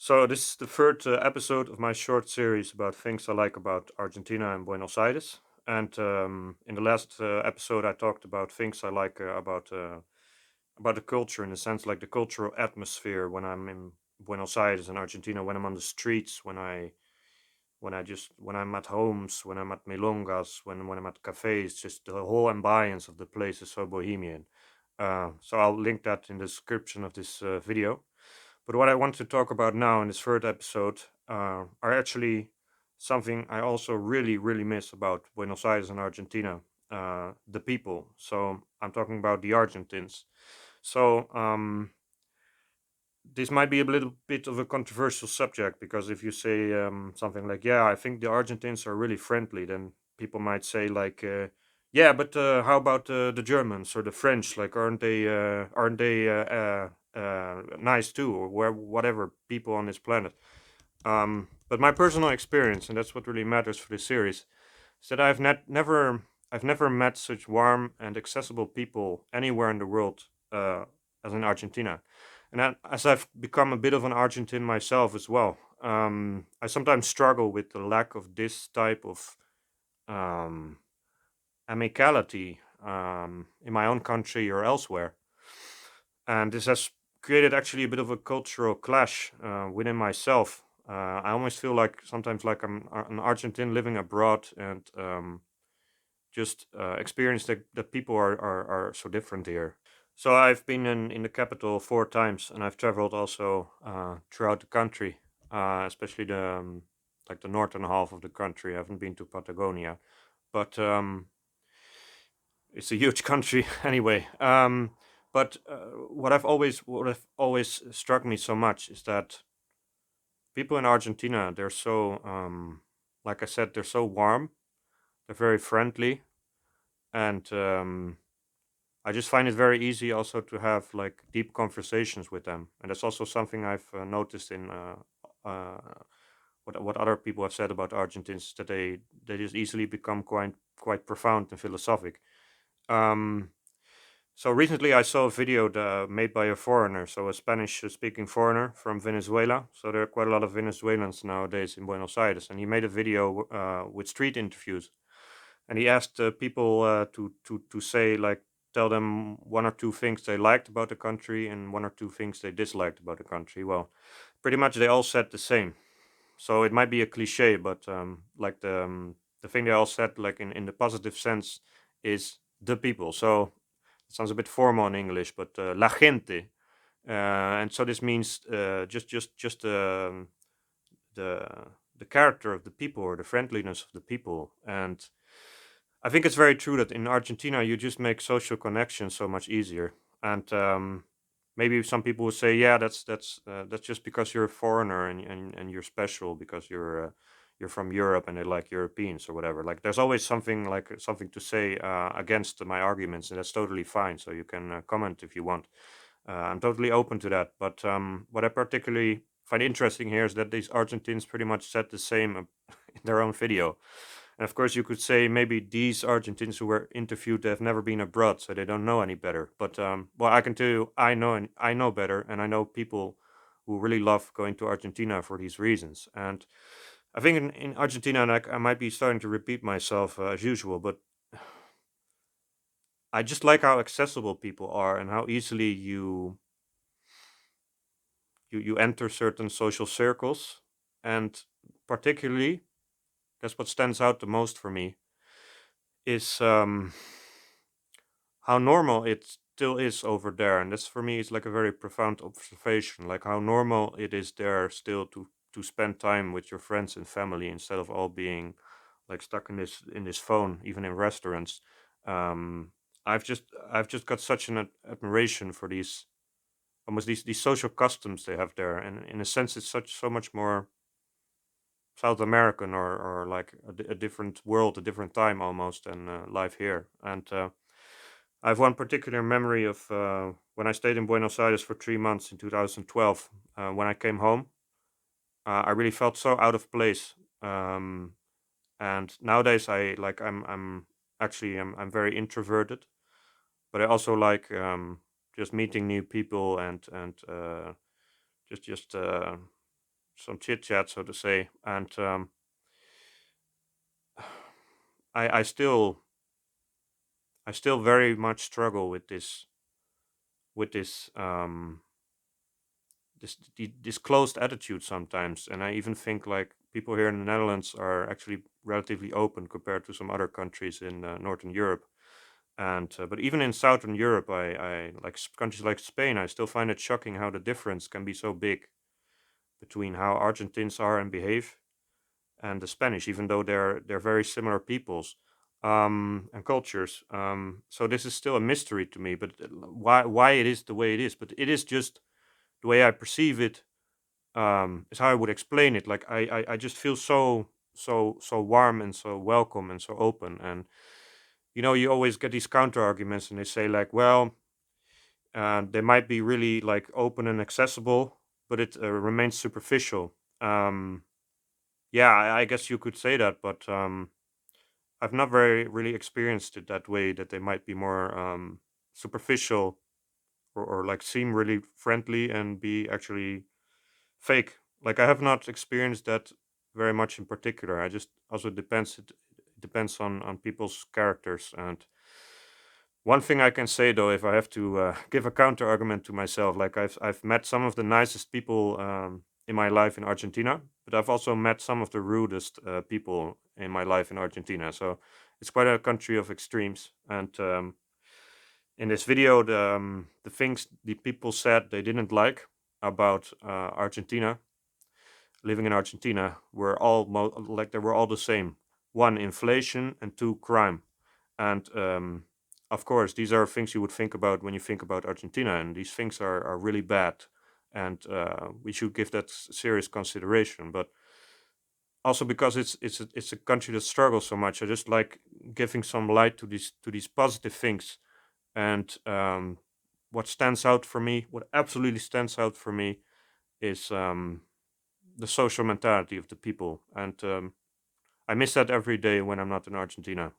So this is the third episode of my short series about things I like about Argentina and Buenos Aires. And in the last episode, I talked about things I like about the culture, in a sense, like the cultural atmosphere when I'm in Buenos Aires in Argentina, when I'm on the streets, when I'm at homes, when I'm at milongas, when I'm at cafes. Just the whole ambience of the place is so bohemian. So I'll link that in the description of this video. But what I want to talk about now in this third episode are actually something I also really, really miss about Buenos Aires and Argentina, the people. So I'm talking about the Argentines. So this might be a little bit of a controversial subject because if you say something like, "Yeah, I think the Argentines are really friendly," then people might say like, "Yeah, but how about the Germans or the French? Like, aren't they nice too, or whatever people on this planet?" But my personal experience, and that's what really matters for this series, is that I've never met such warm and accessible people anywhere in the world as in Argentina. And as I've become a bit of an Argentine myself as well, I sometimes struggle with the lack of this type of um, amicality in my own country or elsewhere. And this has created actually a bit of a cultural clash within myself. I almost feel like sometimes like I'm an Argentine living abroad and just experience that people are so different here. So I've been in the capital 4 times, and I've traveled also throughout the country, especially the like the northern half of the country. I haven't been to Patagonia, but it's a huge country anyway. But what have always struck me so much is that people in Argentina, they're so like I said, they're so warm, they're very friendly, and I just find it very easy also to have like deep conversations with them, and that's also something I've noticed in what other people have said about Argentines, that they just easily become quite profound and philosophic. Um, so recently I saw a video made by a foreigner, so a Spanish speaking foreigner from Venezuela. So there are quite a lot of Venezuelans nowadays in Buenos Aires, and he made a video with street interviews, and he asked people to say like tell them one or two things they liked about the country and one or two things they disliked about the country. Well, pretty much they all said the same. So it might be a cliche, but like the thing they all said, like in the positive sense, is the people. So it sounds a bit formal in English, but la gente, and so this means just the the character of the people or the friendliness of the people. And I think it's very true that in Argentina you just make social connections so much easier. And maybe some people will say, yeah, that's just because you're a foreigner and you're special because you're from Europe and they like Europeans or whatever. Like there's always something to say against my arguments, and that's totally fine. So you can comment if you want. I'm totally open to that. But what I particularly find interesting here is that these Argentines pretty much said the same in their own video. And of course, you could say maybe these Argentines who were interviewed have never been abroad, so they don't know any better. But well, I can tell you, I know better, and I know people who really love going to Argentina for these reasons. And I think in Argentina, and I might be starting to repeat myself as usual, but I just like how accessible people are and how easily you enter certain social circles, and particularly that's what stands out the most for me is how normal it still is over there. And this for me is like a very profound observation, like how normal it is there still to spend time with your friends and family instead of all being like stuck in this phone, even in restaurants. um I've just got such an admiration for these almost these social customs they have there, and in a sense it's so much more South American, or like a different world, a different time almost than life here. And I have one particular memory of when I stayed in Buenos Aires for 3 months in 2012. When I came home, I really felt so out of place. Um, and nowadays, I'm actually I'm very introverted, but I also like just meeting new people and just some chit chat, so to say. And I still very much struggle with this this closed attitude sometimes. And I even think like people here in the Netherlands are actually relatively open compared to some other countries in Northern Europe. And but even in Southern Europe, I like countries like Spain, I still find it shocking how the difference can be so big between how Argentines are and behave and the Spanish, even though they're very similar peoples and cultures. So this is still a mystery to me, but why it is the way it is. But it is just the way I perceive it. Is how I would explain it. Like I just feel so warm and so welcome and so open. And you always get these counter arguments, and they say like, well, they might be really like open and accessible, but it remains superficial. Um, yeah, I guess you could say that, but I've not very really experienced it that way. That they might be more superficial, or like seem really friendly and be actually fake. Like I have not experienced that very much in particular. I just also depends. It depends on people's characters. And one thing I can say though, if I have to give a counter argument to myself, like I've met some of the nicest people in my life in Argentina, but I've also met some of the rudest people in my life in Argentina. So it's quite a country of extremes. And in this video, the things the people said they didn't like about Argentina, living in Argentina, were all like they were all the same. One, inflation, and two, crime. And of course, these are things you would think about when you think about Argentina, and these things are really bad, and we should give that serious consideration. But also because it's a country that struggles so much, I just like giving some light to these positive things. And what stands out for me, what absolutely stands out for me, is the social mentality of the people, and I miss that every day when I'm not in Argentina.